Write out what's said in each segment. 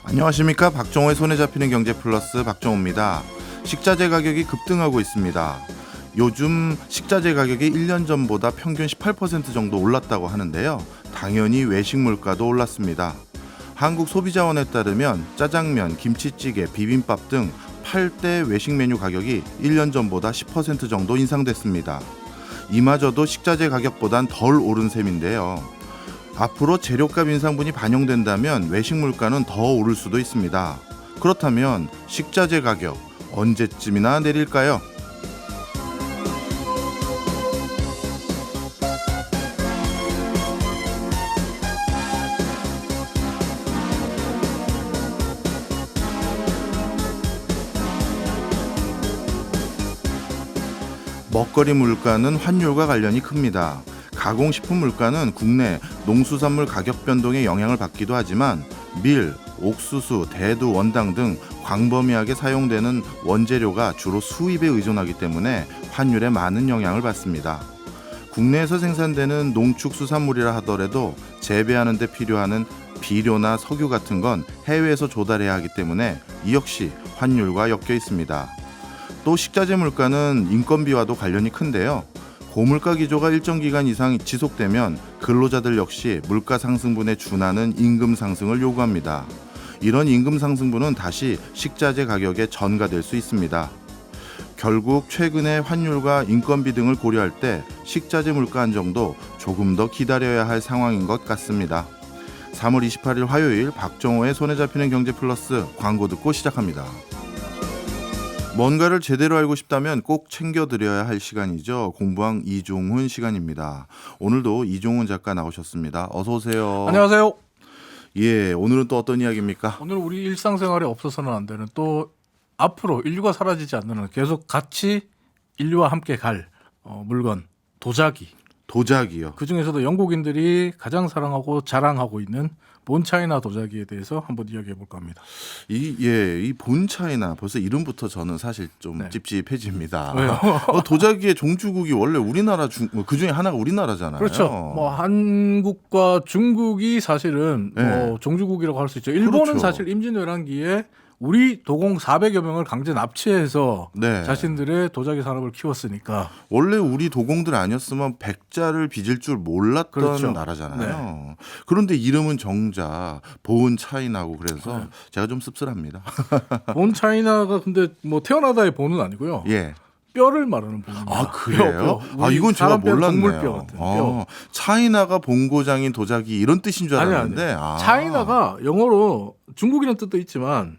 안녕하십니까. 박정호의 손에 잡히는 경제 플러스 박정호입니다. 식자재 가격이 급등하고 있습니다. 요즘 식자재 가격이 1년 전보다 평균 18% 정도 올랐다고 하는데요. 당연히 외식 물가도 올랐습니다. 한국소비자원에 따르면 짜장면, 김치찌개, 비빔밥 등 8대 외식 메뉴 가격이 1년 전보다 10% 정도 인상됐습니다. 이마저도 식자재 가격보단 덜 오른 셈인데요. 앞으로 재료값 인상분이 반영된다면 외식 물가는 더 오를 수도 있습니다. 그렇다면 식자재 가격 언제쯤이나 내릴까요? 먹거리 물가는 환율과 관련이 큽니다. 가공식품 물가는 국내 농수산물 가격 변동에 영향을 받기도 하지만 밀, 옥수수, 대두, 원당 등 광범위하게 사용되는 원재료가 주로 수입에 의존하기 때문에 환율에 많은 영향을 받습니다. 국내에서 생산되는 농축수산물이라 하더라도 재배하는 데 필요한 비료나 석유 같은 건 해외에서 조달해야 하기 때문에 이 역시 환율과 엮여 있습니다. 또 식자재 물가는 인건비와도 관련이 큰데요. 고물가 기조가 일정 기간 이상 지속되면 근로자들 역시 물가 상승분에 준하는 임금 상승을 요구합니다. 이런 임금 상승분은 다시 식자재 가격에 전가될 수 있습니다. 결국 최근의 환율과 인건비 등을 고려할 때 식자재 물가 안정도 조금 더 기다려야 할 상황인 것 같습니다. 3월 28일 화요일 박정호의 손에 잡히는 경제 플러스 광고 듣고 시작합니다. 뭔가를 제대로 알고 싶다면 꼭 챙겨드려야 할 시간이죠. 공부왕 이종훈 시간입니다. 오늘도 이종훈 작가 나오셨습니다. 어서 오세요. 안녕하세요. 예, 오늘은 또 어떤 이야기입니까? 오늘 우리 일상생활에 없어서는 안 되는, 또 앞으로 인류가 사라지지 않는 한 계속 같이 인류와 함께 갈 물건, 도자기. 도자기요. 그중에서도 영국인들이 가장 사랑하고 자랑하고 있는 본차이나 도자기에 대해서 한번 이야기해 볼까 합니다. 이 본차이나 벌써 이름부터 저는 사실 좀 네. 찝찝해집니다. 왜요? 도자기의 종주국이 원래 우리나라 그 중에 하나가 우리나라잖아요. 그렇죠. 뭐 한국과 중국이 사실은 네. 뭐 종주국이라고 할 수 있죠. 일본은 그렇죠. 사실 임진왜란기에 우리 도공 400여 명을 강제 납치해서 네. 자신들의 도자기 산업을 키웠으니까. 원래 우리 도공들 아니었으면 백자를 빚을 줄 몰랐던 그렇죠. 나라잖아요. 그런데 이름은 정작 본차이나고 그래서 네. 제가 좀 씁쓸합니다. 본 차이나가 근데 뭐 태어나다의 본은 아니고요. 예. 뼈를 말하는 본입니다. 아, 그래요? 뼈. 이건 제가 사람 뼈, 몰랐네요. 동물뼈 같은 뼈. 차이나가 본고장인 도자기 이런 뜻인 줄 알았는데. 아니. 차이나가 영어로 중국이라는 뜻도 있지만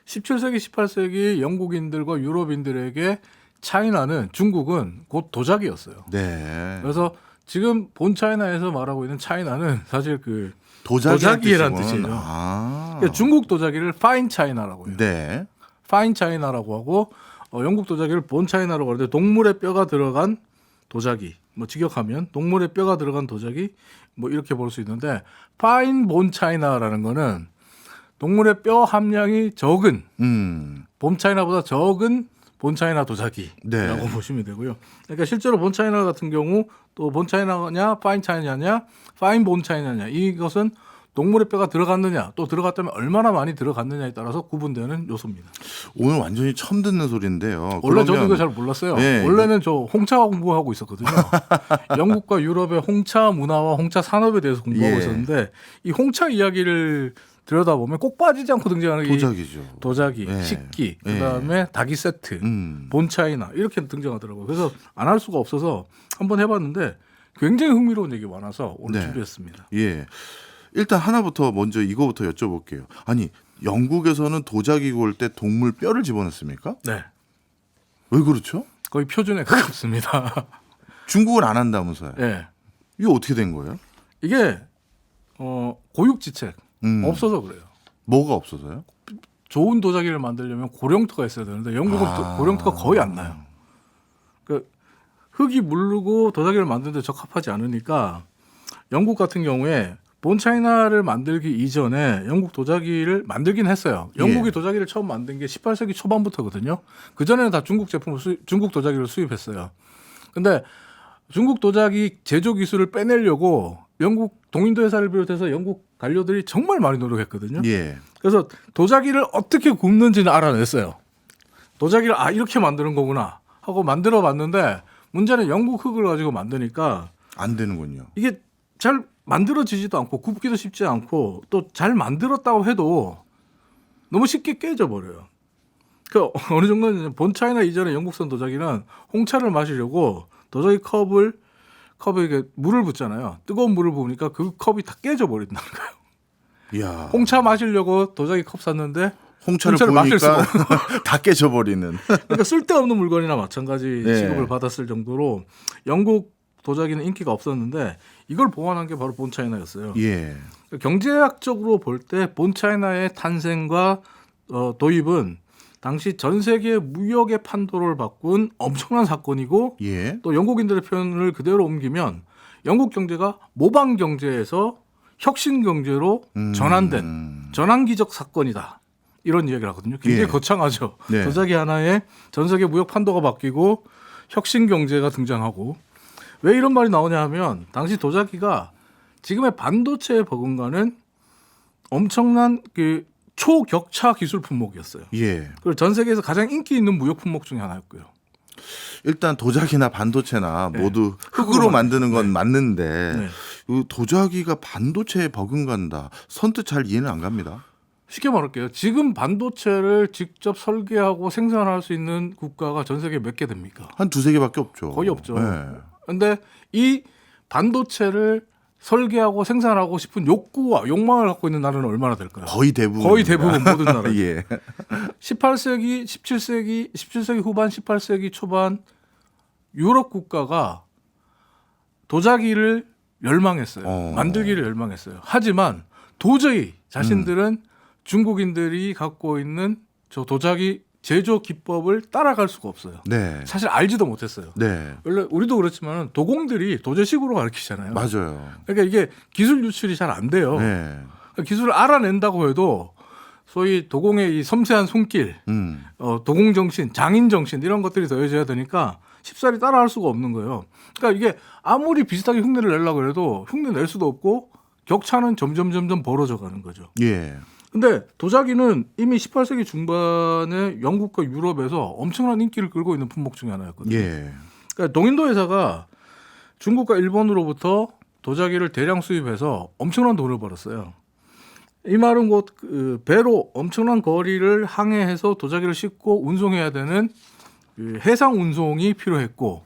17세기, 18세기 영국인들과 유럽인들에게 차이나는, 중국은 곧 도자기였어요. 네. 그래서 지금 본 차이나에서 말하고 있는 차이나는 사실 그 도자기란 뜻이에요. 아. 그러니까 중국 도자기를 파인 차이나라고 해요. 네. 파인 차이나라고 하고 영국 도자기를 본 차이나라고 하는데, 동물의 뼈가 들어간 도자기, 뭐 직역하면 동물의 뼈가 들어간 도자기, 뭐 이렇게 볼 수 있는데, 파인 본 차이나라는 거는 동물의 뼈 함량이 적은 본 차이나보다 적은 본 차이나 도자기라고 네. 보시면 되고요. 그러니까 실제로 본 차이나 같은 경우, 또 본 차이나냐 파인 차이나냐 파인 본 차이나냐, 이것은 동물의 뼈가 들어갔느냐, 또 들어갔다면 얼마나 많이 들어갔느냐에 따라서 구분되는 요소입니다. 오늘 완전히 처음 듣는 소리인데요. 원래 저도 이거 잘 몰랐어요. 네. 원래는 저 홍차 공부하고 있었거든요. 영국과 유럽의 홍차 문화와 홍차 산업에 대해서 공부하고 예. 있었는데, 이 홍차 이야기를 들여다보면 꼭 빠지지 않고 등장하는 게 도자기죠. 도자기, 예. 식기, 예. 그다음에 닭이 세트, 음. 본차이나 이렇게 등장하더라고요. 그래서 안 할 수가 없어서 한번 해봤는데 굉장히 흥미로운 얘기 많아서 오늘 네. 준비했습니다. 예. 일단 하나부터 먼저 이거부터 여쭤볼게요. 아니, 영국에서는 도자기 구울 때 동물 뼈를 집어넣습니까? 네, 왜 그렇죠? 거의 표준에 가깝습니다. 중국은 안 한다면서요. 네. 이거 어떻게 된 거예요? 이게 고육지책 없어서 그래요. 뭐가 없어서요? 좋은 도자기를 만들려면 고령토가 있어야 되는데 영국은 또 고령토가 거의 안 나요. 그 흙이 무르고 도자기를 만드는 데 적합하지 않으니까, 영국 같은 경우에 본 차이나를 만들기 이전에 영국 도자기를 만들긴 했어요. 영국이 예. 도자기를 처음 만든 게 18세기 초반부터거든요. 그전에는 다 중국 제품을 중국 도자기를 수입했어요. 근데 중국 도자기 제조 기술을 빼내려고 영국 동인도 회사를 비롯해서 영국 관료들이 정말 많이 노력했거든요. 예. 그래서 도자기를 어떻게 굽는지는 알아냈어요. 도자기를 이렇게 만드는 거구나 하고 만들어봤는데 문제는 영국 흙을 가지고 만드니까 안 되는군요. 이게 잘 만들어지지도 않고 굽기도 쉽지 않고 또 잘 만들었다고 해도 너무 쉽게 깨져 버려요. 그 어느 정도는 본차이나 이전에 영국산 도자기는 홍차를 마시려고 도자기 컵에 이게 물을 붓잖아요. 뜨거운 물을 부으니까 그 컵이 다 깨져 버린다는 거예요. 이야. 홍차 마시려고 도자기 컵 샀는데 홍차를 마실 수가 보니까 다 깨져버리는. 그러니까 쓸데없는 물건이나 마찬가지 네. 취급을 받았을 정도로 영국 도자기는 인기가 없었는데 이걸 보완한 게 바로 본차이나였어요. 예. 그러니까 경제학적으로 볼 때 본차이나의 탄생과 도입은 당시 전 세계 무역의 판도를 바꾼 엄청난 사건이고 예. 또 영국인들의 표현을 그대로 옮기면 영국 경제가 모방 경제에서 혁신 경제로 전환된 전환기적 사건이다. 이런 이야기를 하거든요. 굉장히 예. 거창하죠. 네. 도자기 하나에 전 세계 무역 판도가 바뀌고 혁신 경제가 등장하고 왜 이런 말이 나오냐 하면 당시 도자기가 지금의 반도체에 버금가는 엄청난 그 초격차 기술 품목이었어요. 예. 그리고 전 세계에서 가장 인기 있는 무역 품목 중에 하나였고요. 일단 도자기나 반도체나 네. 모두 흙으로 만드는 건 맞는데 네. 이 도자기가 반도체에 버금간다. 선뜻 잘 이해는 안 갑니다. 쉽게 말할게요. 지금 반도체를 직접 설계하고 생산할 수 있는 국가가 전 세계에 몇 개 됩니까? 한 두세 개밖에 없죠. 거의 없죠. 네. 근데 이 반도체를 설계하고 생산하고 싶은 욕구와 욕망을 갖고 있는 나라는 얼마나 될까요? 거의 대부분. 거의 대부분 모든 나라. 예. 18세기, 17세기 후반, 18세기 초반 유럽 국가가 도자기를 열망했어요. 만들기를 열망했어요. 하지만 도저히 자신들은 중국인들이 갖고 있는 저 도자기 제조 기법을 따라갈 수가 없어요. 네. 사실 알지도 못했어요. 네. 원래 우리도 그렇지만 도공들이 도제식으로 가르치잖아요. 맞아요. 그러니까 이게 기술 유출이 잘 안 돼요. 네. 그러니까 기술을 알아낸다고 해도 소위 도공의 이 섬세한 손길, 도공 정신, 장인 정신 이런 것들이 더해져야 되니까 쉽사리 따라할 수가 없는 거예요. 그러니까 이게 아무리 비슷하게 흉내를 내려고 해도 흉내 낼 수도 없고 격차는 점점 벌어져 가는 거죠. 예. 근데 도자기는 이미 18세기 중반에 영국과 유럽에서 엄청난 인기를 끌고 있는 품목 중에 하나였거든요. 예. 그러니까 동인도 회사가 중국과 일본으로부터 도자기를 대량 수입해서 엄청난 돈을 벌었어요. 이 말은 곧 그 배로 엄청난 거리를 항해해서 도자기를 싣고 운송해야 되는 그 해상 운송이 필요했고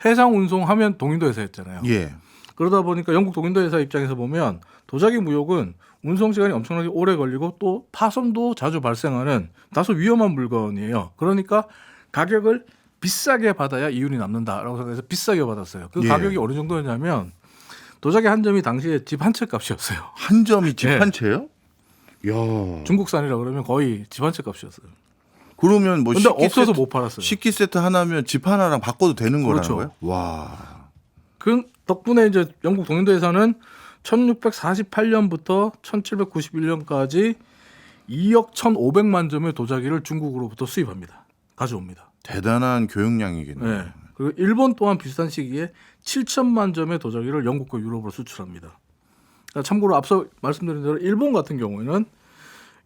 해상 운송하면 동인도 회사였잖아요. 예. 그러다 보니까 영국 동인도 회사 입장에서 보면 도자기 무역은 운송 시간이 엄청나게 오래 걸리고 또 파손도 자주 발생하는 다소 위험한 물건이에요. 그러니까 가격을 비싸게 받아야 이윤이 남는다라고 생각해서 비싸게 받았어요. 그 예. 가격이 어느 정도였냐면 도자기 한 점이 당시에 집 한 채 값이었어요. 한 점이 집 네. 한 채요? 야. 중국산이라 그러면 거의 집 한 채 값이었어요. 그러면 뭐 근데 식기 없어서 세트, 못 팔았어요. 식기 세트 하나면 집 하나랑 바꿔도 되는 거라는 그렇죠. 거예요? 와. 그 덕분에 이제 영국 동인도 회사는 1648년부터 1791년까지 2억 1,500만 점의 도자기를 중국으로부터 수입합니다. 가져옵니다. 대단한 교역량이겠네요. 네. 그리고 일본 또한 비슷한 시기에 7천만 점의 도자기를 영국과 유럽으로 수출합니다. 그러니까 참고로 앞서 말씀드린 대로 일본 같은 경우에는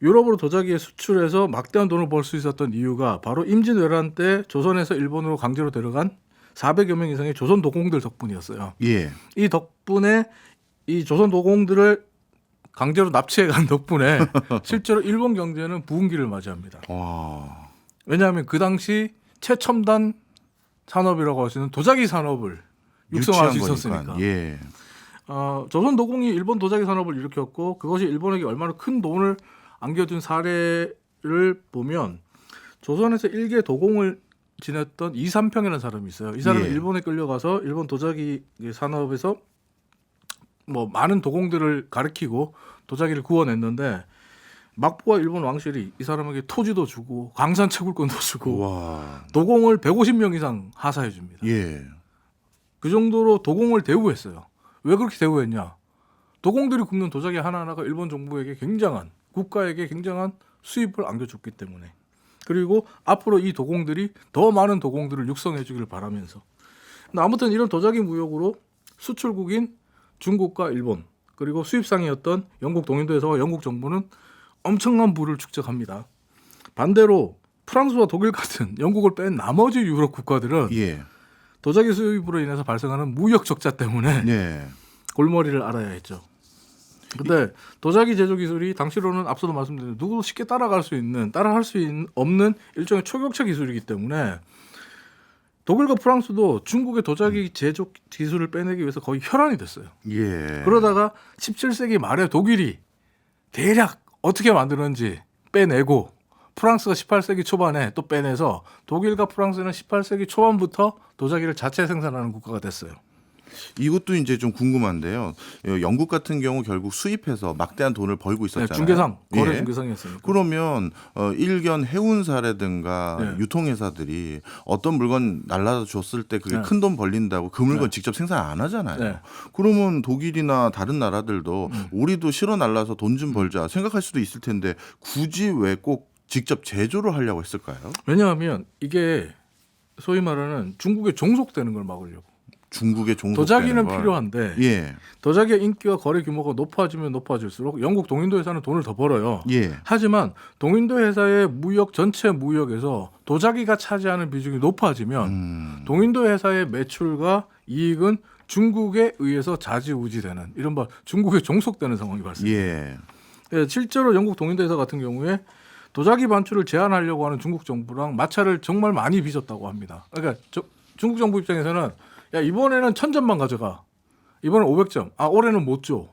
유럽으로 도자기에 수출해서 막대한 돈을 벌 수 있었던 이유가 바로 임진왜란 때 조선에서 일본으로 강제로 데려간 400여 명 이상의 조선 도공들 덕분이었어요. 예. 이 덕분에 이 조선 도공들을 강제로 납치해 간 덕분에 실제로 일본 경제는 부흥기를 맞이합니다. 와. 왜냐하면 그 당시 최첨단 산업이라고 할 수 있는 도자기 산업을 육성할 수 유치한 있었으니까. 거니까. 예. 조선 도공이 일본 도자기 산업을 일으켰고 그것이 일본에게 얼마나 큰 돈을 안겨준 사례를 보면 조선에서 일개 도공을 지냈던 이삼평이라는 사람이 있어요. 이 사람이 예. 일본에 끌려가서 일본 도자기 산업에서 뭐 많은 도공들을 가르치고 도자기를 구워냈는데 막부와 일본 왕실이 이 사람에게 토지도 주고 광산 채굴권도 주고 와. 도공을 150명 이상 하사해 줍니다. 예. 그 정도로 도공을 대우했어요. 왜 그렇게 대우했냐? 도공들이 굽는 도자기 하나하나가 일본 정부에게 국가에게 굉장한 수입을 안겨줬기 때문에. 그리고 앞으로 이 도공들이 더 많은 도공들을 육성해 주기를 바라면서. 근데 아무튼 이런 도자기 무역으로 수출국인 중국과 일본 그리고 수입상이었던 영국 동인도 회사와 영국 정부는 엄청난 부를 축적합니다. 반대로 프랑스와 독일 같은 영국을 뺀 나머지 유럽 국가들은 예. 도자기 수입으로 인해서 발생하는 무역 적자 때문에 예. 골머리를 앓아야 했죠. 근데 도자기 제조 기술이 당시로는 앞서도 말씀드린 누구도 쉽게 따라할 수 없는 일종의 초격차 기술이기 때문에 독일과 프랑스도 중국의 도자기 제조 기술을 빼내기 위해서 거의 혈안이 됐어요. 예. 그러다가 17세기 말에 독일이 대략 어떻게 만드는지 빼내고 프랑스가 18세기 초반에 또 빼내서 독일과 프랑스는 18세기 초반부터 도자기를 자체 생산하는 국가가 됐어요. 이것도 이제 좀 궁금한데요. 영국 같은 경우 결국 수입해서 막대한 돈을 벌고 있었잖아요. 네, 중개상, 거래 예. 중개상이었으니까. 그러면 일견 해운사라든가 네. 유통회사들이 어떤 물건 날라다 줬을 때 그게 네. 큰 돈 벌린다고 그 물건 네. 직접 생산 안 하잖아요. 네. 그러면 독일이나 다른 나라들도 우리도 실어 날라서 돈 좀 벌자 생각할 수도 있을 텐데 굳이 왜 꼭 직접 제조를 하려고 했을까요? 왜냐하면 이게 소위 말하는 중국에 종속되는 걸 막으려고. 중국의 종속 도자기는 필요한데 예. 도자기의 인기와 거래 규모가 높아지면 높아질수록 영국 동인도 회사는 돈을 더 벌어요. 예. 하지만 동인도 회사의 무역 전체 무역에서 도자기가 차지하는 비중이 높아지면 동인도 회사의 매출과 이익은 중국에 의해서 좌지우지되는 이른바 중국에 종속되는 상황이 발생해요. 예. 네, 실제로 영국 동인도 회사 같은 경우에 도자기 반출을 제한하려고 하는 중국 정부랑 마찰을 정말 많이 빚었다고 합니다. 그러니까 중국 정부 입장에서는 야 이번에는 1000점만 가져가. 이번엔 500점. 아 올해는 못 줘.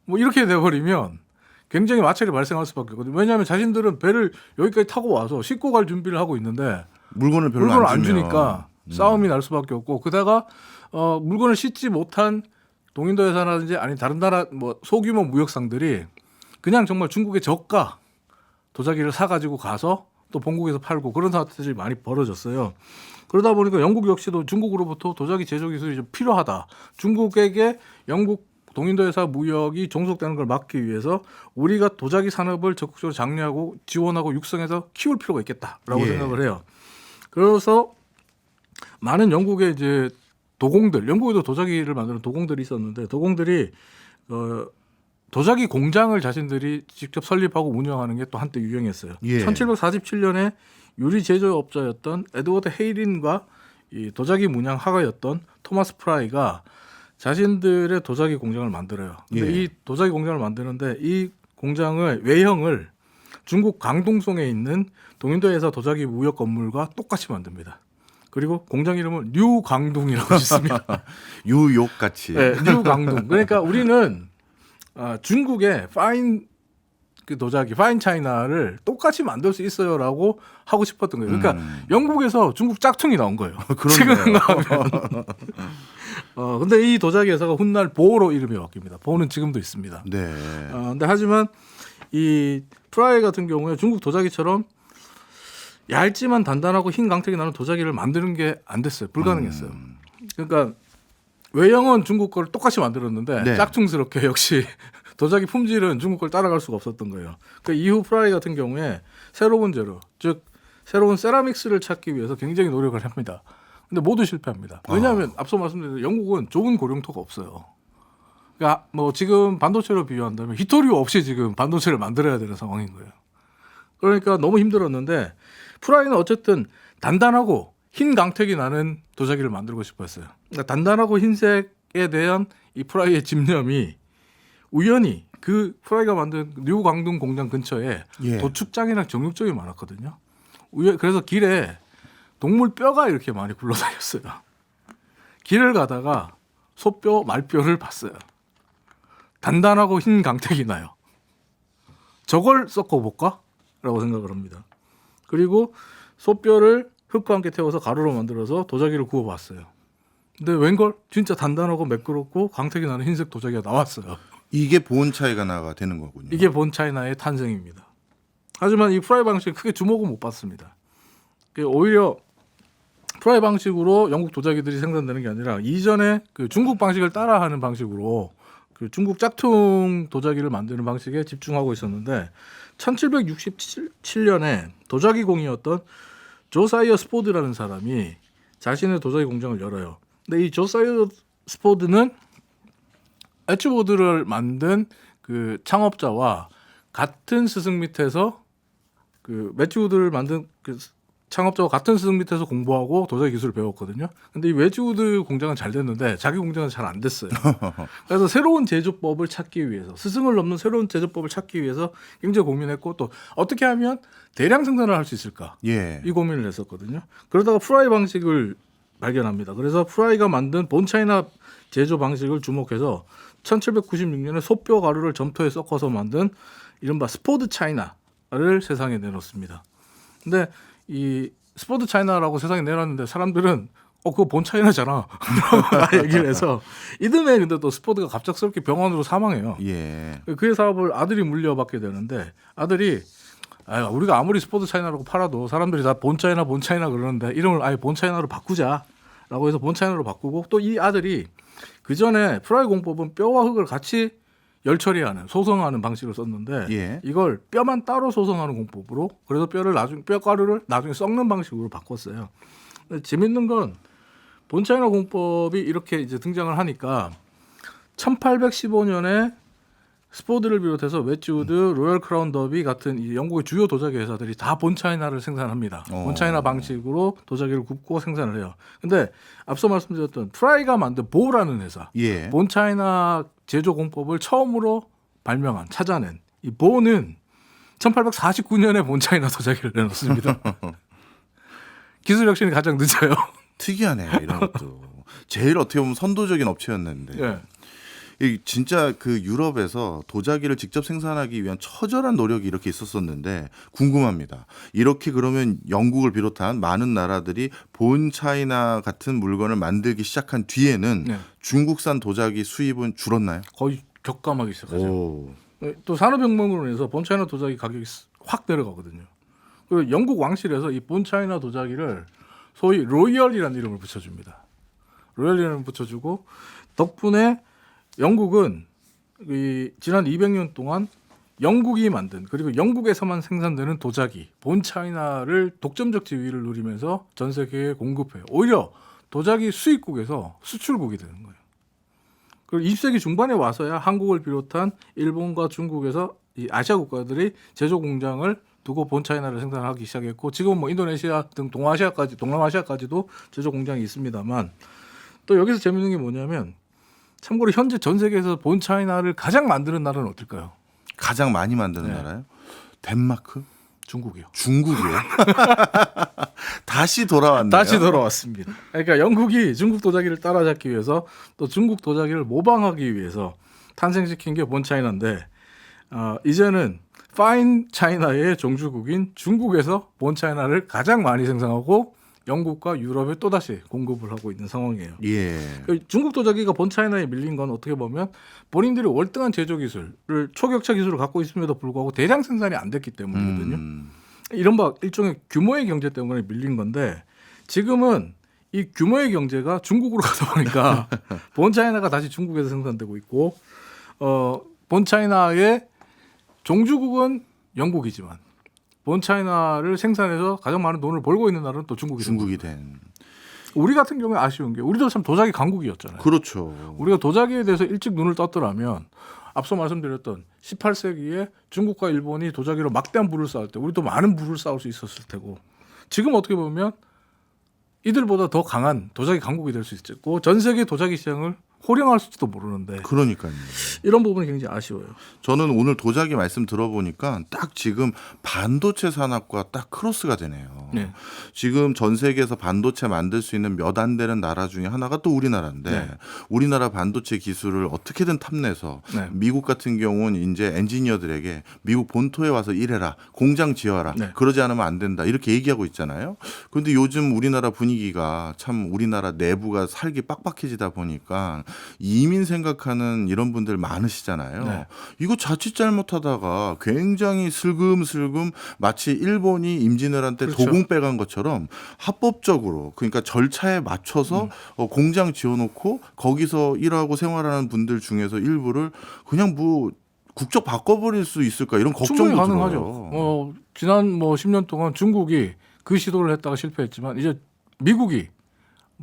뭐 이렇게 돼버리면 굉장히 마찰이 발생할 수밖에 없거든요. 왜냐하면 자신들은 배를 여기까지 타고 와서 싣고 갈 준비를 하고 있는데 물건을 별로 물건을 안 안 주면. 주니까 싸움이 날 수밖에 없고 그다가 물건을 싣지 못한 동인도 회사라든지 아니 다른 나라 뭐 소규모 무역상들이 그냥 정말 중국의 저가 도자기를 사가지고 가서 또 본국에서 팔고 그런 사태들이 많이 벌어졌어요. 그러다 보니까 영국 역시도 중국으로부터 도자기 제조 기술이 좀 필요하다. 중국에게 영국 동인도 회사 무역이 종속되는 걸 막기 위해서 우리가 도자기 산업을 적극적으로 장려하고 지원하고 육성해서 키울 필요가 있겠다라고 예. 생각을 해요. 그래서 많은 영국의 이제 도공들, 영국에도 도자기를 만드는 도공들이 있었는데 도공들이 도자기 공장을 자신들이 직접 설립하고 운영하는 게 또 한때 유행했어요. 예. 1747년에 유리 제조업자였던 에드워드 헤이린과 이 도자기 문양 화가였던 토마스 프라이가 자신들의 도자기 공장을 만들어요. 근데 예. 이 도자기 공장을 만드는데 이 공장의 외형을 중국 강동성에 있는 동인도에서 도자기 무역 건물과 똑같이 만듭니다. 그리고 공장 이름을 뉴강둥이라고 짓습니다. 유욕 같이. 네, 뉴강둥. 그러니까 우리는 중국의 파인 그 도자기, 파인 차이나를 똑같이 만들 수 있어요라고 하고 싶었던 거예요. 그러니까 영국에서 중국 짝퉁이 나온 거예요. 지금 생각하면. 근데 이 도자기 회사가 훗날 보로 이름이 바뀝니다. 보는 지금도 있습니다. 네. 근데 하지만 이 프라이 같은 경우에 중국 도자기처럼 얇지만 단단하고 흰 강택이 나는 도자기를 만드는 게 안 됐어요. 불가능했어요. 그러니까 외형은 중국 걸 똑같이 만들었는데 네. 짝퉁스럽게 역시 도자기 품질은 중국 걸 따라갈 수가 없었던 거예요. 그 이후 프라이 같은 경우에 새로운 재료, 즉 새로운 세라믹스를 찾기 위해서 굉장히 노력을 합니다. 근데 모두 실패합니다. 왜냐하면 앞서 말씀드린 대로 영국은 좋은 고령토가 없어요. 그러니까 뭐 지금 반도체로 비유한다면 히토류 없이 지금 반도체를 만들어야 되는 상황인 거예요. 그러니까 너무 힘들었는데 프라이는 어쨌든 단단하고 흰 강택이 나는 도자기를 만들고 싶었어요. 그러니까 단단하고 흰색에 대한 이 프라이의 집념이 우연히 그 프라이가 만든 뉴강둥 공장 근처에 예. 도축장이랑 정육점이 많았거든요. 그래서 길에 동물 뼈가 이렇게 많이 굴러다녔어요. 길을 가다가 소뼈, 말뼈를 봤어요. 단단하고 흰 강택이 나요. 저걸 섞어볼까? 라고 생각을 합니다. 그리고 소뼈를 흙과 함께 태워서 가루로 만들어서 도자기를 구워봤어요. 근데 웬걸? 진짜 단단하고 매끄럽고 강택이 나는 흰색 도자기가 나왔어요. 이게 본 차이가 나가 되는 거군요. 이게 본 차이나의 탄생입니다. 하지만 이 프라이 방식은 크게 주목은 못 받습니다. 오히려 프라이 방식으로 영국 도자기들이 생산되는 게 아니라 이전에 그 중국 방식을 따라하는 방식으로 그 중국 짝퉁 도자기를 만드는 방식에 집중하고 있었는데 1767년에 도자기 공이었던 조사이어 스포드라는 사람이 자신의 도자기 공장을 열어요. 근데 이 조사이어 스포드는 애츠보드를 만든 그 창업자와 같은 스승 밑에서 그 매튜우드를 만든 그 창업자와 같은 스승 밑에서 공부하고 도자기 기술을 배웠거든요. 근데 이 매튜우드 공장은 잘 됐는데 자기 공장은 잘 안 됐어요. 그래서 새로운 제조법을 찾기 위해서 스승을 넘는 새로운 제조법을 찾기 위해서 굉장히 고민했고 또 어떻게 하면 대량 생산을 할 수 있을까 예. 이 고민을 했었거든요. 그러다가 프라이 방식을 발견합니다. 그래서 프라이가 만든 본차이나 제조 방식을 주목해서 1796년에 소뼈 가루를 점토에 섞어서 만든 이른바 스포드 차이나를 세상에 내놓습니다. 근데 이 스포드 차이나라고 세상에 내놨는데 사람들은 그거 본 차이나잖아 라고 얘기를 해서 이듬해 근데 또 스포드가 갑작스럽게 병원으로 사망해요. 예. 그 사업을 아들이 물려받게 되는데 아들이 우리가 아무리 스포드 차이나라고 팔아도 사람들이 다 본 차이나 그러는데 이름을 아예 본 차이나로 바꾸자라고 해서 본 차이나로 바꾸고 또 이 아들이 그 전에 프라이 공법은 뼈와 흙을 같이 열 처리하는 소성하는 방식을 썼는데 예. 이걸 뼈만 따로 소성하는 공법으로 그래서 뼈가루를 나중에 썩는 방식으로 바꿨어요. 근데 재밌는 건 본차이나 공법이 이렇게 이제 등장을 하니까 1815년에 스포드를 비롯해서 매튜우드, 로열 크라운 더비 같은 이 영국의 주요 도자기 회사들이 다 본차이나를 생산합니다. 본차이나 방식으로 도자기를 굽고 생산을 해요. 근데 앞서 말씀드렸던 프라이가 만든 보라는 회사, 예. 본차이나 제조 공법을 처음으로 찾아낸 이 보는 1849년에 본차이나 도자기를 내놓습니다. 기술 혁신이 가장 늦어요. 특이하네요. 이런 것도. 제일 어떻게 보면 선도적인 업체였는데. 예. 이 진짜 그 유럽에서 도자기를 직접 생산하기 위한 처절한 노력이 이렇게 있었었는데 궁금합니다. 이렇게 그러면 영국을 비롯한 많은 나라들이 본 차이나 같은 물건을 만들기 시작한 뒤에는 네. 중국산 도자기 수입은 줄었나요? 거의 격감하기 시작하죠. 오. 또 산업혁명으로 인해서 본차이나 도자기 가격이 확 내려가거든요. 그리고 영국 왕실에서 이 본차이나 도자기를 소위 로열이라는 이름을 붙여줍니다. 로열이라는 붙여주고 덕분에 영국은 이 지난 200년 동안 영국이 만든 그리고 영국에서만 생산되는 도자기 본차이나를 독점적 지위를 누리면서 전 세계에 공급해요. 오히려 도자기 수입국에서 수출국이 되는 거예요. 그리고 20세기 중반에 와서야 한국을 비롯한 일본과 중국에서 이 아시아 국가들이 제조 공장을 두고 본차이나를 생산하기 시작했고 지금 뭐 인도네시아 등 동남아시아까지도 제조 공장이 있습니다만 또 여기서 재밌는 게 뭐냐면 참고로 현재 전 세계에서 본차이나를 가장 만드는 나라는 어딜까요? 가장 많이 만드는 네. 나라요? 덴마크? 중국이요. 중국이요? 다시 돌아왔네요. 다시 돌아왔습니다. 그러니까 영국이 중국 도자기를 따라잡기 위해서 또 중국 도자기를 모방하기 위해서 탄생시킨 게 본차이나인데 이제는 파인 차이나의 종주국인 중국에서 본차이나를 가장 많이 생산하고 영국과 유럽에 또다시 공급을 하고 있는 상황이에요. 예. 중국 도자기가 본차이나에 밀린 건 어떻게 보면 본인들이 월등한 제조 기술을 초격차 기술을 갖고 있음에도 불구하고 대량 생산이 안 됐기 때문이거든요. 이른바 일종의 규모의 경제 때문에 밀린 건데 지금은 이 규모의 경제가 중국으로 가다 보니까 본차이나가 다시 중국에서 생산되고 있고 본차이나의 종주국은 영국이지만 본차이나를 생산해서 가장 많은 돈을 벌고 있는 나라는 또 중국이 된. 우리 같은 경우에 아쉬운 게 우리도 참 도자기 강국이었잖아요. 그렇죠. 우리가 도자기에 대해서 일찍 눈을 떴더라면 앞서 말씀드렸던 18세기에 중국과 일본이 도자기로 막대한 부를 쌓을 때 우리도 많은 부를 쌓을 수 있었을 테고 지금 어떻게 보면 이들보다 더 강한 도자기 강국이 될 수 있고 전 세계 도자기 시장을 호령할지도 모르는데 그러니까요. 이런 부분이 굉장히 아쉬워요. 저는 오늘 도자기 말씀 들어보니까 딱 지금 반도체 산업과 딱 크로스가 되네요. 네. 지금 전 세계에서 반도체 만들 수 있는 몇 안 되는 나라 중에 하나가 또 우리나라인데 네. 우리나라 반도체 기술을 어떻게든 탐내서 네. 미국 같은 경우는 이제 엔지니어들에게 미국 본토에 와서 일해라, 공장 지어라, 네. 그러지 않으면 안 된다 이렇게 얘기하고 있잖아요. 그런데 요즘 우리나라 분위기가 참 우리나라 내부가 살기 빡빡해지다 보니까 이민 생각하는 이런 분들 많으시잖아요. 네. 이거 자칫 잘못하다가 굉장히 슬금슬금 마치 일본이 임진왜란 때 그렇죠. 도공 빼간 것처럼 합법적으로 그러니까 절차에 맞춰서 공장 지어놓고 거기서 일하고 생활하는 분들 중에서 일부를 그냥 뭐 국적 바꿔버릴 수 있을까 이런 충분히 걱정도 가능하죠. 들어요. 지난 10년 동안 중국이 그 시도를 했다가 실패했지만 이제 미국이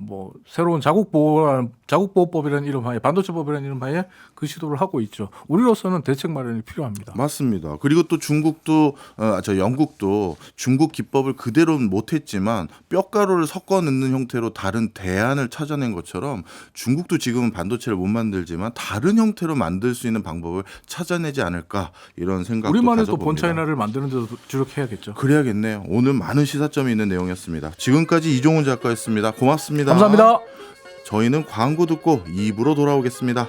뭐 새로운 자국보호법이라는 이름 하에 반도체법이라는 이름 하에 그 시도를 하고 있죠. 우리로서는 대책 마련이 필요합니다. 맞습니다. 그리고 또 영국도 중국 기법을 그대로는 못했지만 뼈가루를 섞어 넣는 형태로 다른 대안을 찾아낸 것처럼 중국도 지금은 반도체를 못 만들지만 다른 형태로 만들 수 있는 방법을 찾아내지 않을까 이런 생각도 우리만의 또 가져봅니다. 본차이나를 만드는 데도 주력해야겠죠. 그래야겠네요. 오늘 많은 시사점이 있는 내용이었습니다. 지금까지 이종훈 작가였습니다. 고맙습니다. 감사합니다. 저희는 광고 듣고 2부로 돌아오겠습니다.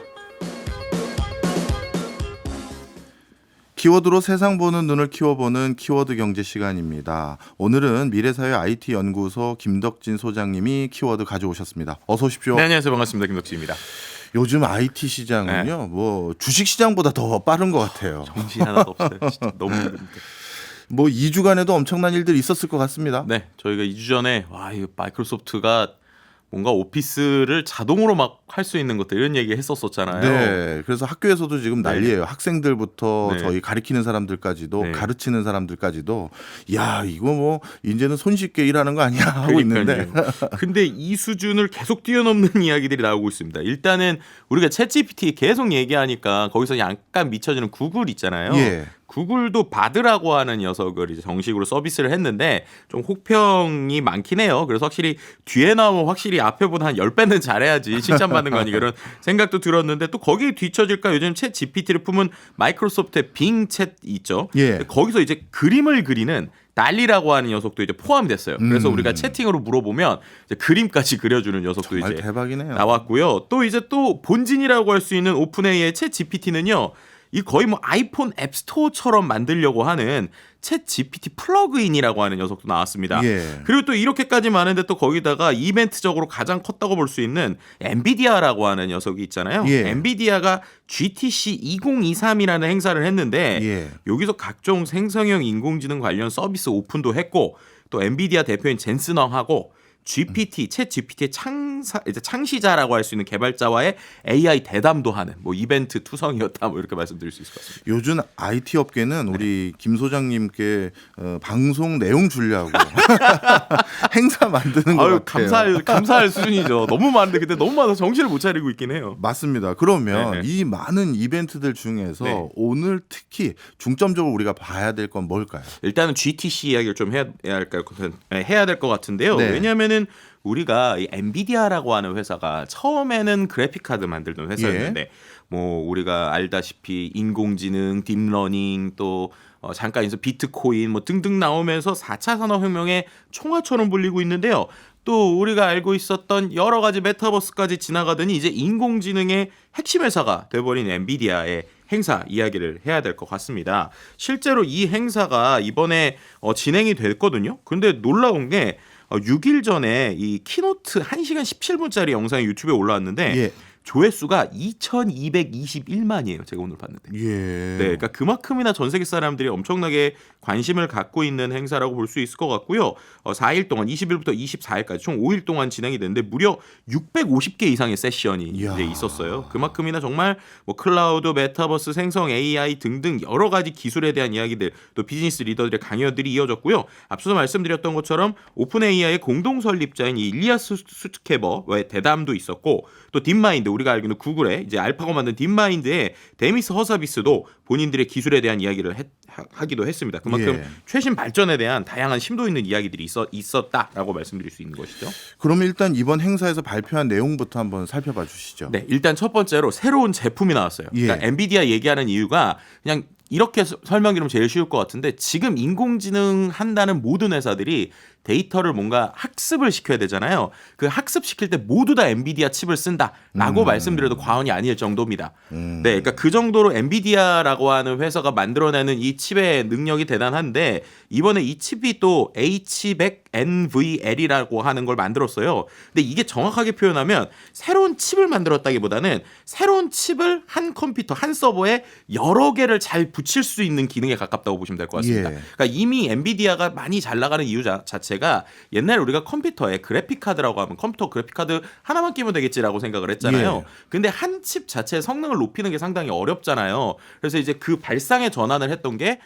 키워드로 세상 보는 눈을 키워보는 키워드 경제 시간입니다. 오늘은 미래사회 IT연구소 김덕진 소장님이 키워드 가져오셨습니다. 어서 오십시오. 네, 안녕하세요. 반갑습니다. 김덕진입니다. 요즘 IT 시장은요, 뭐 주식 시장보다 더 빠른 것 같아요. 정신 하나도 없어요. 진짜 너무 힘듭니다. 뭐 2주간에도 엄청난 일들이 있었을 것 같습니다. 네, 저희가 2주 전에 이 마이크로소프트가 뭔가 오피스를 자동으로 막 할 수 있는 것들 이런 얘기 했었잖아요. 네, 그래서 학교에서도 지금 난리예요. 학생들부터 네. 저희 가르치는 사람들까지도 네. 가르치는 사람들까지도 야 이거 뭐 이제는 손쉽게 일하는 거 아니야 하고 있는데 근데 이 수준을 계속 뛰어넘는 이야기들이 나오고 있습니다. 일단은 우리가 챗GPT 계속 얘기하니까 거기서 약간 미쳐지는 구글 있잖아요. 예. 구글도 바드라고 하는 녀석을 이제 정식으로 서비스를 했는데 좀 혹평이 많긴 해요. 그래서 확실히 뒤에 나오면 확실히 앞에보다 한 10배는 잘해야지 칭찬받는 거 아니까 이런 생각도 들었는데 또 거기에 뒤처질까 요즘 챗 GPT를 품은 마이크로소프트의 빙 챗 있죠. 예. 거기서 이제 그림을 그리는 달리라고 하는 녀석도 이제 포함이 됐어요. 그래서 우리가 채팅으로 물어보면 이제 그림까지 그려주는 녀석도 정말 이제 대박이네요. 나왔고요. 또 이제 또 본진이라고 할 수 있는 오픈AI의 챗 GPT는요. 이 거의 뭐 아이폰 앱스토어처럼 만들려고 하는 챗 GPT 플러그인이라고 하는 녀석도 나왔습니다. 예. 그리고 또 이렇게까지 많은데 또 거기다가 이벤트적으로 가장 컸다고 볼 수 있는 엔비디아라고 하는 녀석이 있잖아요. 예. 엔비디아가 GTC 2023이라는 행사를 했는데 예. 여기서 각종 생성형 인공지능 관련 서비스 오픈도 했고 또 엔비디아 대표인 젠슨왕하고 GPT, 챗 GPT의 창시자라고 할 수 있는 개발자와의 AI 대담도 하는 뭐 이벤트 투성이었다 뭐 이렇게 말씀드릴 수 있을 것 같습니다. 요즘 IT 업계는 우리 김 소장님께 방송 내용 주려고 행사 만드는 것 같아요. 감사할 수준이죠. 너무 많은데 근데 너무 많아서 정신을 못 차리고 있긴 해요. 맞습니다. 그러면 네. 이 많은 이벤트들 중에서 네. 오늘 특히 중점적으로 우리가 봐야 될 건 뭘까요? 일단은 GTC 이야기를 좀 해야 될 것 같은데요. 네. 왜냐하면은 우리가 이 엔비디아라고 하는 회사가 처음에는 그래픽 카드 만들던 회사였는데 뭐 우리가 알다시피 인공지능, 딥러닝 또 잠깐 있어 비트코인 뭐 등등 나오면서 4차 산업혁명의 총알처럼 불리고 있는데요. 또 우리가 알고 있었던 여러 가지 메타버스까지 지나가더니 이제 인공지능의 핵심 회사가 돼버린 엔비디아의 행사 이야기를 해야 될 것 같습니다. 실제로 이 행사가 이번에 진행이 됐거든요. 근데 놀라운 게 6일 전에 이 키노트 1시간 17분짜리 영상이 유튜브에 올라왔는데 예. 조회수가 2221만이에요. 제가 오늘 봤는데. 예. 네, 그러니까 그만큼이나 전 세계 사람들이 엄청나게 관심을 갖고 있는 행사라고 볼 수 있을 것 같고요. 4일 동안 20일부터 24일까지 총 5일 동안 진행이 됐는데 무려 650개 이상의 세션이 이제 있었어요. 그만큼이나 정말 뭐 클라우드, 메타버스, 생성 AI 등등 여러 가지 기술에 대한 이야기들 또 비즈니스 리더들의 강연들이 이어졌고요. 앞서서 말씀드렸던 것처럼 오픈 AI의 공동 설립자인 이 일리아스 수트케버의 대담도 있었고 또 딥마인드 우리가 알고 있는 구글의 이제 알파고 만든 딥마인드의 데미스 허서비스도 본인들의 기술에 대한 이야기를 하기도 했습니다. 그만큼 최신 발전에 대한 다양한 심도 있는 이야기들이 있었다라고 말씀드릴 수 있는 것이죠. 그럼 일단 이번 행사에서 발표한 내용부터 한번 살펴봐 주시죠. 네, 일단 첫 번째로 새로운 제품이 나왔어요. 그러니까 엔비디아 얘기하는 이유가 그냥 이렇게 설명드리면 제일 쉬울 것 같은데 지금 인공지능 한다는 모든 회사들이 데이터를 뭔가 학습을 시켜야 되잖아요. 그 학습시킬 때 모두 다 엔비디아 칩을 쓴다라고 말씀드려도 과언이 아닐 정도입니다. 네, 그러니까 그 정도로 엔비디아라고 하는 회사가 만들어내는 이 칩의 능력이 대단한데 이번에 이 칩이 또 H100NVL이라고 하는 걸 만들었어요. 근데 이게 정확하게 표현하면 새로운 칩을 만들었다기보다는 새로운 칩을 한 컴퓨터, 한 서버에 여러 개를 잘 붙일 수 있는 기능에 가깝다고 보시면 될 것 같습니다. 그러니까 이미 엔비디아가 많이 잘 나가는 이유 자체가 옛날에 우리가 컴퓨터에 그래픽 카드라고 하면 컴퓨터 그래픽 카드 하나만 끼면 되겠지라고 생각을 했잖아요. 근데 한 칩 자체의 성능을 높이는 게 상당히 어렵잖아요. 그래서 이제 그 발상의 전환을 했던 게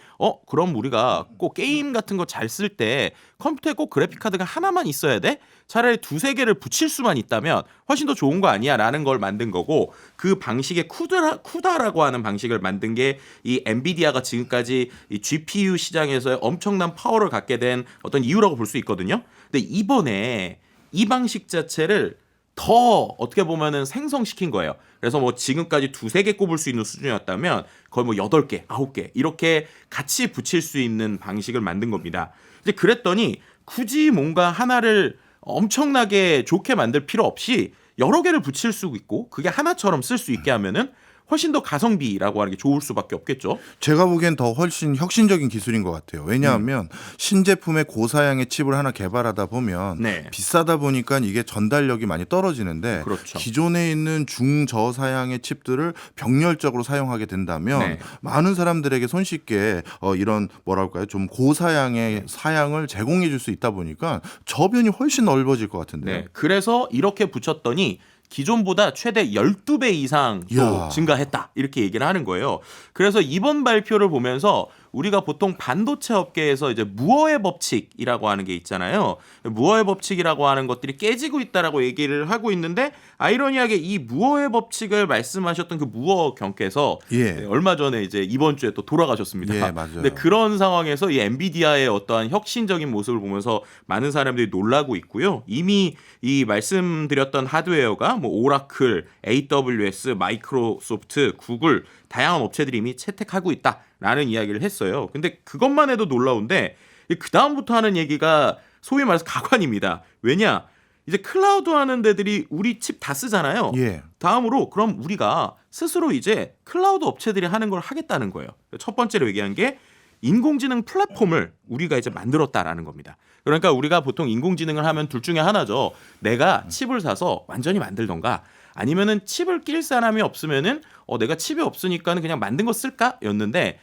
그럼 우리가 꼭 게임 같은 거 잘 쓸 때 컴퓨터에 꼭 그래픽 카드가 하나만 있어야 돼? 차라리 두세 개를 붙일 수만 있다면 훨씬 더 좋은 거 아니야? 라는 걸 만든 거고, 그 방식의 쿠다라고 하는 방식을 만든 게 이 엔비디아가 지금까지 이 GPU 시장에서의 엄청난 파워를 갖게 된 어떤 이유라고 볼 수 있거든요. 근데 이번에 이 방식 자체를 더 어떻게 보면은 생성시킨 거예요. 그래서 뭐 지금까지 두세 개 꼽을 수 있는 수준이었다면 거의 뭐 8개, 9개 이렇게 같이 붙일 수 있는 방식을 만든 겁니다. 이제 그랬더니 굳이 뭔가 하나를 엄청나게 좋게 만들 필요 없이 여러 개를 붙일 수 있고 그게 하나처럼 쓸 수 있게 하면은 훨씬 더 가성비라고 하는 게 좋을 수밖에 없겠죠. 제가 보기엔 더 훨씬 혁신적인 기술인 것 같아요. 왜냐하면 신제품의 고사양의 칩을 하나 개발하다 보면 네. 비싸다 보니까 이게 전달력이 많이 떨어지는데 그렇죠. 기존에 있는 중저사양의 칩들을 병렬적으로 사용하게 된다면 네. 많은 사람들에게 손쉽게 이런 뭐랄까요 좀 고사양의 사양을 제공해 줄 수 있다 보니까 저변이 훨씬 넓어질 것 같은데요. 네. 그래서 이렇게 붙였더니 기존보다 최대 12배 이상 또 이야. 증가했다. 이렇게 얘기를 하는 거예요. 그래서 이번 발표를 보면서 우리가 보통 반도체 업계에서 이제 무어의 법칙이라고 하는 게 있잖아요. 무어의 법칙이라고 하는 것들이 깨지고 있다라고 얘기를 하고 있는데, 아이러니하게 이 무어의 법칙을 말씀하셨던 그 무어 경께서 예. 얼마 전에 이제 이번 주에 또 돌아가셨습니다. 예, 맞아요. 근데 그런 상황에서 이 엔비디아의 어떠한 혁신적인 모습을 보면서 많은 사람들이 놀라고 있고요. 이미 이 말씀드렸던 하드웨어가 뭐 오라클, AWS, 마이크로소프트, 구글 다양한 업체들이 이미 채택하고 있다라는 이야기를 했어요. 근데 그것만 해도 놀라운데 그 다음부터 하는 얘기가 소위 말해서 가관입니다. 왜냐? 이제 클라우드 하는 데들이 우리 칩 다 쓰잖아요. 예. 다음으로 그럼 우리가 스스로 이제 클라우드 업체들이 하는 걸 하겠다는 거예요. 첫 번째로 얘기한 게 인공지능 플랫폼을 우리가 이제 만들었다라는 겁니다. 그러니까 우리가 보통 인공지능을 하면 둘 중에 하나죠. 내가 칩을 사서 완전히 만들던가, 아니면은 칩을 낄 사람이 없으면은 내가 칩이 없으니까는 그냥 만든 거 쓸까였는데,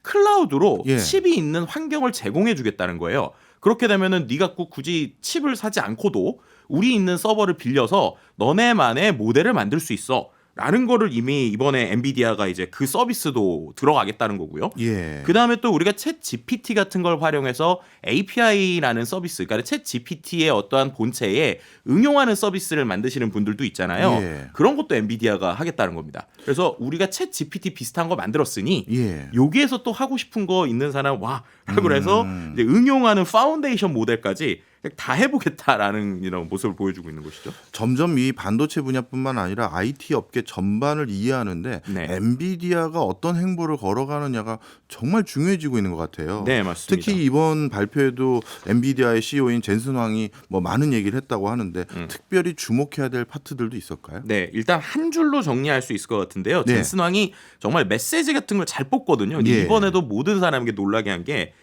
클라우드로 예. 칩이 있는 환경을 제공해 주겠다는 거예요. 그렇게 되면은 네가 꼭 굳이 칩을 사지 않고도 우리 있는 서버를 빌려서 너네만의 모델을 만들 수 있어. 라는 거를 이미 이번에 엔비디아가 이제 그 서비스도 들어가겠다는 거고요. 예. 그 다음에 또 우리가 챗 GPT 같은 걸 활용해서 API라는 서비스, 그러니까 챗 GPT의 어떠한 본체에 응용하는 서비스를 만드시는 분들도 있잖아요. 예. 그런 것도 엔비디아가 하겠다는 겁니다. 그래서 우리가 챗 GPT 비슷한 거 만들었으니 예. 여기에서 또 하고 싶은 거 있는 사람 와 라고 그래서 이제 응용하는 파운데이션 모델까지 다 해보겠다라는 이런 모습을 보여주고 있는 것이죠. 점점 이 반도체 분야뿐만 아니라 IT 업계 전반을 이해하는데 네. 엔비디아가 어떤 행보를 걸어가느냐가 정말 중요해지고 있는 것 같아요. 네, 맞습니다. 특히 이번 발표에도 엔비디아의 CEO인 젠슨 황이 뭐 많은 얘기를 했다고 하는데 특별히 주목해야 될 파트들도 있을까요? 네, 일단 한 줄로 정리할 수 있을 것 같은데요. 네. 젠슨 황이 정말 메시지 같은 걸 잘 뽑거든요. 근데 예. 이번에도 모든 사람에게 놀라게 한 게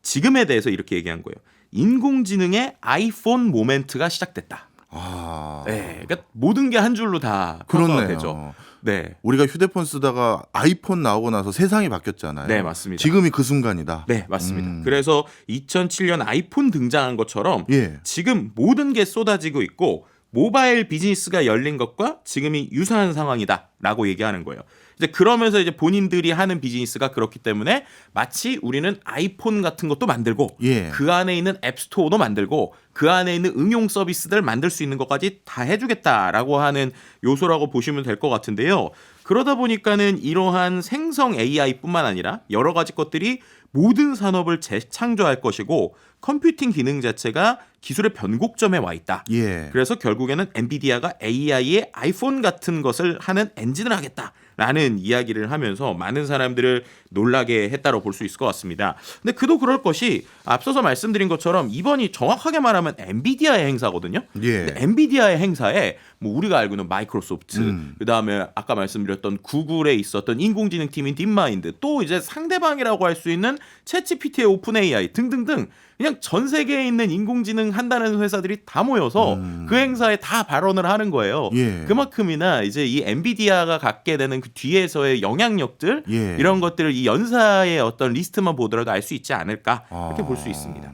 지금에 대해서 이렇게 얘기한 거예요. 인공지능의 아이폰 모멘트가 시작됐다. 아, 네, 그러니까 모든 게 한 줄로 다 평가가 그렇네요. 되죠. 네, 우리가 휴대폰 쓰다가 아이폰 나오고 나서 세상이 바뀌었잖아요. 네, 맞습니다. 지금이 그 순간이다. 네, 맞습니다. 그래서 2007년 아이폰 등장한 것처럼 예. 지금 모든 게 쏟아지고 있고 모바일 비즈니스가 열린 것과 지금이 유사한 상황이다라고 얘기하는 거예요. 이제 그러면서 이제 본인들이 하는 비즈니스가 그렇기 때문에 마치 우리는 아이폰 같은 것도 만들고 예. 그 안에 있는 앱스토어도 만들고 그 안에 있는 응용 서비스들 만들 수 있는 것까지 다 해주겠다라고 하는 요소라고 보시면 될 것 같은데요. 그러다 보니까는 이러한 생성 AI뿐만 아니라 여러 가지 것들이 모든 산업을 재창조할 것이고 컴퓨팅 기능 자체가 기술의 변곡점에 와 있다. 예. 그래서 결국에는 엔비디아가 AI의 아이폰 같은 것을 하는 엔진을 하겠다라는 이야기를 하면서 많은 사람들을 놀라게 했다고 볼 수 있을 것 같습니다. 근데 그도 그럴 것이 앞서서 말씀드린 것처럼 이번이 정확하게 말하면 엔비디아의 행사거든요. 예. 근데 엔비디아의 행사에 뭐 우리가 알고 있는 마이크로소프트, 그다음에 아까 말씀드렸던 구글에 있었던 인공지능 팀인 딥마인드, 또 이제 상대방이라고 할 수 있는 챗GPT의 오픈 AI 등등등 그냥 전 세계에 있는 인공지능 한다는 회사들이 다 모여서 그 행사에 다 발언을 하는 거예요. 예. 그만큼이나 이제 이 엔비디아가 갖게 되는 그 뒤에서의 영향력들 예. 이런 것들을 이 연사의 어떤 리스트만 보더라도 알 수 있지 않을까 이렇게 볼 수 있습니다.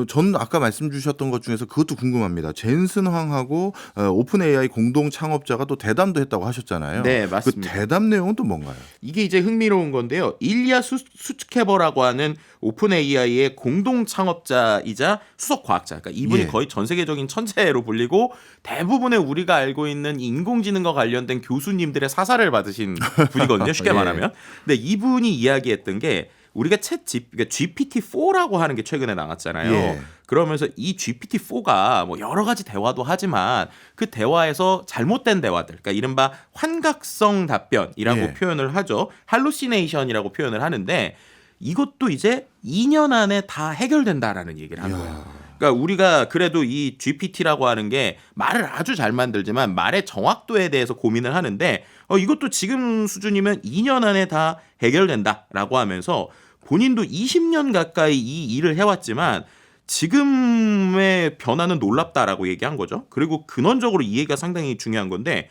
전 아까 말씀 주셨던 것 중에서 그것도 궁금합니다. 젠슨 황하고 오픈 AI 공동 창업자가 또 대담도 했다고 하셨잖아요. 네, 그 맞습니다. 대담 내용은 또 뭔가요? 이게 이제 흥미로운 건데요. 일리아 수츠케버라고 하는 오픈 AI의 공동 창업자이자 수석 과학자. 그러니까 이분이 예. 거의 전 세계적인 천재로 불리고 대부분의 우리가 알고 있는 인공지능과 관련된 교수님들의 사사를 받으신 분이거든요. 쉽게 예. 말하면. 근데 이분이 이야기했던 게 우리가 그러니까 GPT-4라고 하는 게 최근에 나왔잖아요. 예. 그러면서 이 GPT-4가 뭐 여러 가지 대화도 하지만 그 대화에서 잘못된 대화들, 그러니까 이른바 환각성 답변이라고 예. 표현을 하죠. 할루시네이션이라고 표현을 하는데 이것도 이제 2년 안에 다 해결된다라는 얘기를 한 이야. 거예요. 그러니까 우리가 그래도 이 GPT라고 하는 게 말을 아주 잘 만들지만 말의 정확도에 대해서 고민을 하는데 이것도 지금 수준이면 2년 안에 다 해결된다라고 하면서 본인도 20년 가까이 이 일을 해왔지만 지금의 변화는 놀랍다라고 얘기한 거죠. 그리고 근원적으로 이 얘기가 상당히 중요한 건데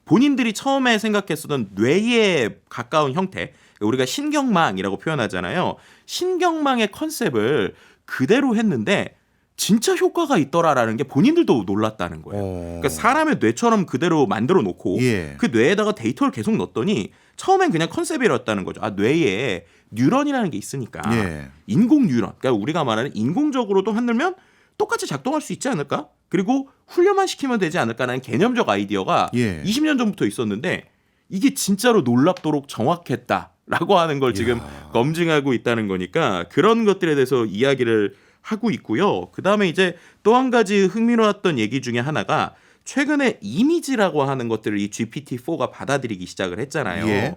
본인들이 처음에 생각했었던 뇌에 가까운 형태, 우리가 신경망이라고 표현하잖아요. 신경망의 컨셉을 그대로 했는데 진짜 효과가 있더라라는 게 본인들도 놀랐다는 거예요. 그러니까 사람의 뇌처럼 그대로 만들어 놓고 예. 그 뇌에다가 데이터를 계속 넣었더니 처음엔 그냥 컨셉이었다는 거죠. 아, 뇌에 뉴런이라는 게 있으니까 예. 인공 뉴런, 그러니까 우리가 말하는 인공적으로도 만들면 똑같이 작동할 수 있지 않을까? 그리고 훈련만 시키면 되지 않을까라는 개념적 아이디어가 예. 20년 전부터 있었는데 이게 진짜로 놀랍도록 정확했다라고 하는 걸 지금 검증하고 있다는 거니까 그런 것들에 대해서 이야기를 하고 있고요. 그다음에 이제 또 한 가지 흥미로웠던 얘기 중에 하나가 최근에 이미지라고 하는 것들을 이 GPT-4가 받아들이기 시작을 했잖아요. 예.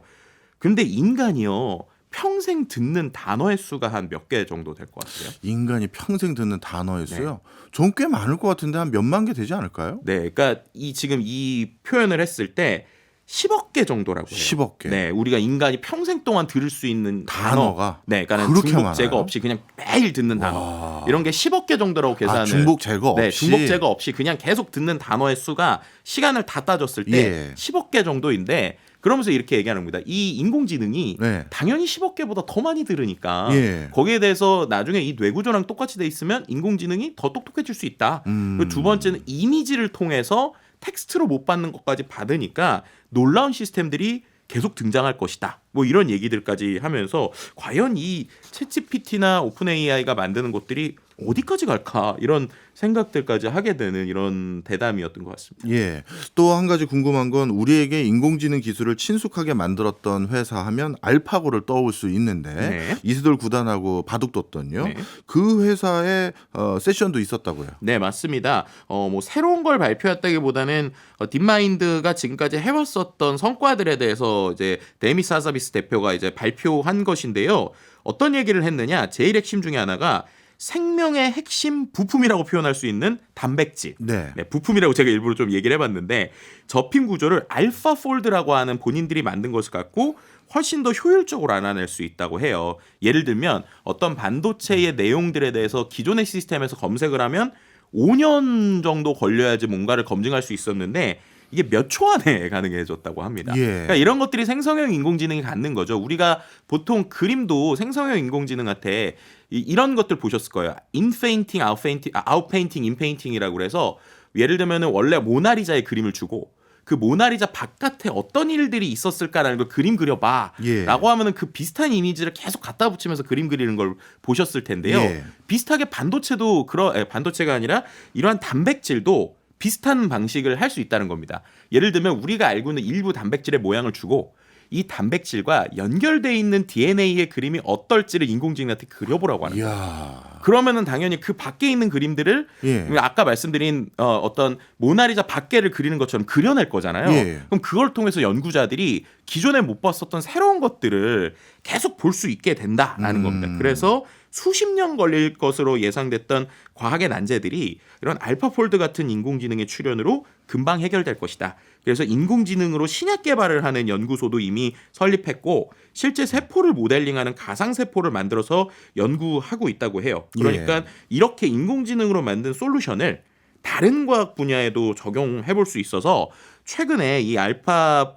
근데 인간이요. 평생 듣는 단어의 수가 한 몇 개 정도 될 것 같아요. 인간이 평생 듣는 단어의 수요? 전 꽤 많을 것 같은데 한 몇만 개 되지 않을까요? 네, 그러니까 지금 이 표현을 했을 때 10억 개 정도라고 해요. 10억 개. 네, 우리가 인간이 평생 동안 들을 수 있는 단어가? 네, 그러니까 그렇게 중복 많아요? 제거 없이 그냥 매일 듣는 단어. 이런 게 10억 개 정도라고 계산을. 중복 제거 없이. 네, 중복 제거 없이 그냥 계속 듣는 단어의 수가 시간을 다 따졌을 때 예. 10억 개 정도인데 그러면서 이렇게 얘기하는 겁니다. 이 인공지능이 네. 당연히 10억 개보다 더 많이 들으니까 예. 거기에 대해서 나중에 이 뇌구조랑 똑같이 돼 있으면 인공지능이 더 똑똑해질 수 있다. 그리고 두 번째는 이미지를 통해서 텍스트로 못 받는 것까지 받으니까 놀라운 시스템들이 계속 등장할 것이다. 뭐 이런 얘기들까지 하면서 과연 이 챗GPT나 오픈 AI가 만드는 것들이 어디까지 갈까 이런 생각들까지 하게 되는 이런 대담이었던 것 같습니다. 예. 또 한 가지 궁금한 건 우리에게 인공지능 기술을 친숙하게 만들었던 회사 하면 알파고를 떠올 수 있는데 네. 이세돌 구단하고 바둑 뒀던요. 네. 그 회사에 세션도 있었다고요. 네, 맞습니다. 뭐 새로운 걸 발표했다기보다는 딥마인드가 지금까지 해왔었던 성과들에 대해서 이제 데미스 하사비스 대표가 이제 발표한 것인데요. 어떤 얘기를 했느냐? 제일 핵심 중에 하나가 생명의 핵심 부품이라고 표현할 수 있는 단백질. 네. 네, 부품이라고 제가 일부러 좀 얘기를 해봤는데 접힌 구조를 알파폴드라고 하는 본인들이 만든 것을 갖고 훨씬 더 효율적으로 알아낼 수 있다고 해요. 예를 들면 어떤 반도체의 내용들에 대해서 기존의 시스템에서 검색을 하면 5년 정도 걸려야지 뭔가를 검증할 수 있었는데 이게 몇 초 안에 가능해졌다고 합니다. 예. 그러니까 이런 것들이 생성형 인공지능이 갖는 거죠. 우리가 보통 그림도 생성형 인공지능한테 이런 것들 보셨을 거예요. 인페인팅, 아웃페인팅, 인페인팅이라고 그래서 예를 들면은 원래 모나리자의 그림을 주고 그 모나리자 바깥에 어떤 일들이 있었을까라는 걸 그림 그려봐 예. 라고 하면은 그 비슷한 이미지를 계속 갖다 붙이면서 그림 그리는 걸 보셨을 텐데요. 예. 비슷하게 반도체가 아니라 이러한 단백질도 비슷한 방식을 할 수 있다는 겁니다. 예를 들면 우리가 알고 있는 일부 단백질의 모양을 주고 이 단백질과 연결되어 있는 DNA의 그림이 어떨지를 인공지능한테 그려보라고 하는 거예요. 이야. 그러면은 당연히 그 밖에 있는 그림들을 예. 아까 말씀드린 어떤 모나리자 밖에를 그리는 것처럼 그려낼 거잖아요. 예. 그럼 그걸 통해서 연구자들이 기존에 못 봤었던 새로운 것들을 계속 볼 수 있게 된다라는 겁니다. 그래서 수십 년 걸릴 것으로 예상됐던 과학의 난제들이 이런 알파폴드 같은 인공지능의 출현으로 금방 해결될 것이다. 그래서 인공지능으로 신약 개발을 하는 연구소도 이미 설립했고 실제 세포를 모델링하는 가상세포를 만들어서 연구하고 있다고 해요. 그러니까 이렇게 인공지능으로 만든 솔루션을 다른 과학 분야에도 적용해 볼 수 있어서 최근에 이 알파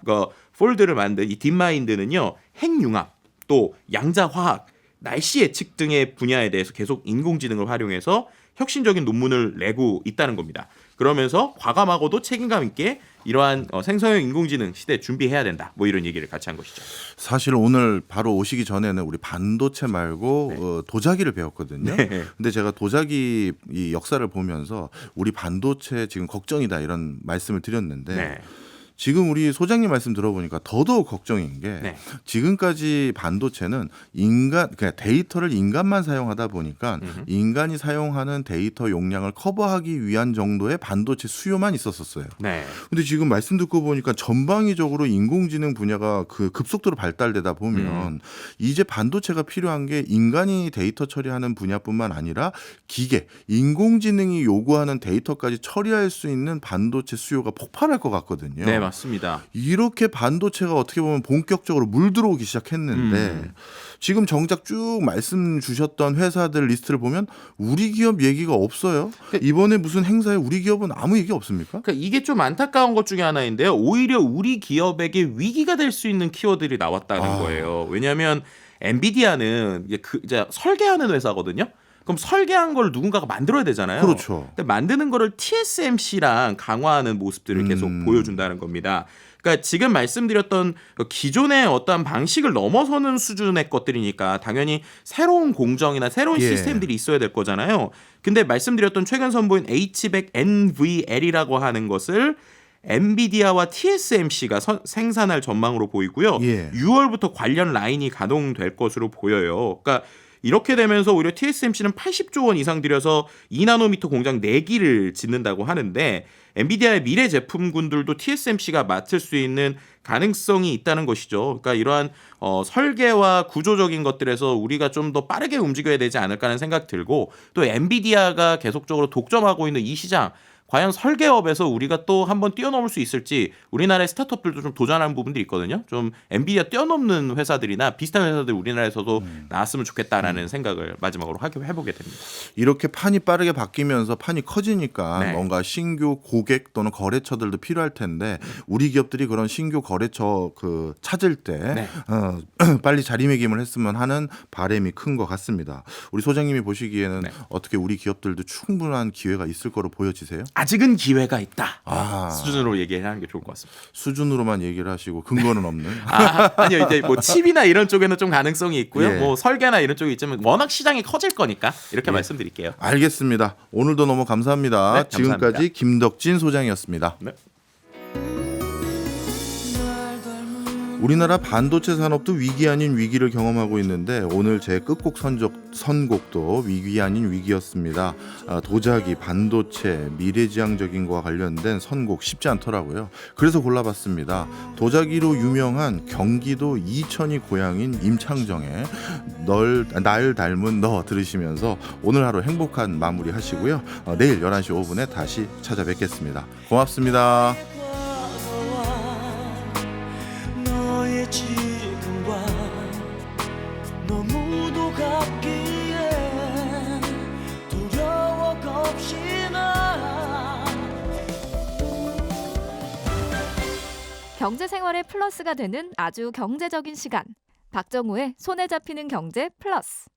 폴드를 만든 이 딥마인드는요. 핵융합 또 양자화학 날씨 예측 등의 분야에 대해서 계속 인공지능을 활용해서 혁신적인 논문을 내고 있다는 겁니다. 그러면서 과감하고도 책임감 있게 이러한 생성형 인공지능 시대에 준비해야 된다. 뭐 이런 얘기를 같이 한 것이죠. 사실 오늘 바로 오시기 전에는 우리 반도체 말고 도자기를 배웠거든요. 네. 근데 제가 도자기 이 역사를 보면서 우리 반도체 지금 걱정이다 이런 말씀을 드렸는데 네. 지금 우리 소장님 말씀 들어보니까 더더욱 걱정인 게 네. 지금까지 반도체는 그냥 데이터를 인간만 사용하다 보니까 인간이 사용하는 데이터 용량을 커버하기 위한 정도의 반도체 수요만 있었어요. 네. 근데 지금 말씀 듣고 보니까 전방위적으로 인공지능 분야가 그 급속도로 발달되다 보면 이제 반도체가 필요한 게 인간이 데이터 처리하는 분야뿐만 아니라 기계, 인공지능이 요구하는 데이터까지 처리할 수 있는 반도체 수요가 폭발할 것 같거든요. 네, 맞습니다. 이렇게 반도체가 어떻게 보면 본격적으로 물들어오기 시작했는데 지금 정작 쭉 말씀 주셨던 회사들 리스트를 보면 우리 기업 얘기가 없어요. 이번에 무슨 행사에 우리 기업은 아무 얘기 없습니까? 그러니까 이게 좀 안타까운 것 중에 하나인데요. 오히려 우리 기업에게 위기가 될 수 있는 키워드들이 나왔다는 거예요. 왜냐하면 엔비디아는 이제 설계하는 회사거든요. 그럼 설계한 걸 누군가가 만들어야 되잖아요. 그렇죠. 근데 만드는 거를 TSMC랑 강화하는 모습들을 계속 보여준다는 겁니다. 그러니까 지금 말씀드렸던 기존의 어떠한 방식을 넘어서는 수준의 것들이니까 당연히 새로운 공정이나 새로운 시스템들이 있어야 될 거잖아요. 근데 말씀드렸던 최근 선보인 H100 NVL이라고 하는 것을 엔비디아와 TSMC가 생산할 전망으로 보이고요. 6월부터 관련 라인이 가동될 것으로 보여요. 그러니까 이렇게 되면서 오히려 TSMC는 80조 원 이상 들여서 2나노미터 공장 4기를 짓는다고 하는데 엔비디아의 미래 제품군들도 TSMC가 맡을 수 있는 가능성이 있다는 것이죠. 그러니까 이러한 설계와 구조적인 것들에서 우리가 좀 더 빠르게 움직여야 되지 않을까 하는 생각 들고 또 엔비디아가 계속적으로 독점하고 있는 이 시장 과연 설계업에서 우리가 또 한번 뛰어넘을 수 있을지 우리나라의 스타트업들도 좀 도전하는 부분들이 있거든요. 좀 엔비디아 뛰어넘는 회사들이나 비슷한 회사들 우리나라에서도 나왔으면 좋겠다라는 생각을 마지막으로 해보게 됩니다. 이렇게 판이 빠르게 바뀌면서 판이 커지니까 네. 뭔가 신규 고객 또는 거래처들도 필요할 텐데 우리 기업들이 그런 신규 거래처 찾을 때 빨리 자리매김을 했으면 하는 바람이 큰 것 같습니다. 우리 소장님이 보시기에는 어떻게 우리 기업들도 충분한 기회가 있을 거로 보여지세요? 아직은 기회가 있다. 수준으로 얘기하는 게 좋을 것 같습니다. 수준으로만 얘기를 하시고 근거는 없는. 아니요, 이제 뭐 칩이나 이런 쪽에는 좀 가능성이 있고요. 예. 뭐 설계나 이런 쪽이 있지만 워낙 시장이 커질 거니까 이렇게 말씀드릴게요. 알겠습니다. 오늘도 너무 감사합니다. 네, 감사합니다. 지금까지 김덕진 소장이었습니다. 네. 우리나라 반도체 산업도 위기 아닌 위기를 경험하고 있는데 오늘 제 끝곡 선곡도 위기 아닌 위기였습니다. 도자기, 반도체, 미래지향적인 것과 관련된 선곡 쉽지 않더라고요. 그래서 골라봤습니다. 도자기로 유명한 경기도 이천이 고향인 임창정의 날 닮은 너 들으시면서 오늘 하루 행복한 마무리 하시고요. 내일 11시 5분에 다시 찾아뵙겠습니다. 고맙습니다. 지금과 너무도 같기에 두려워 겁시나 경제생활의 플러스가 되는 아주 경제적인 시간 박정우의 손에 잡히는 경제 플러스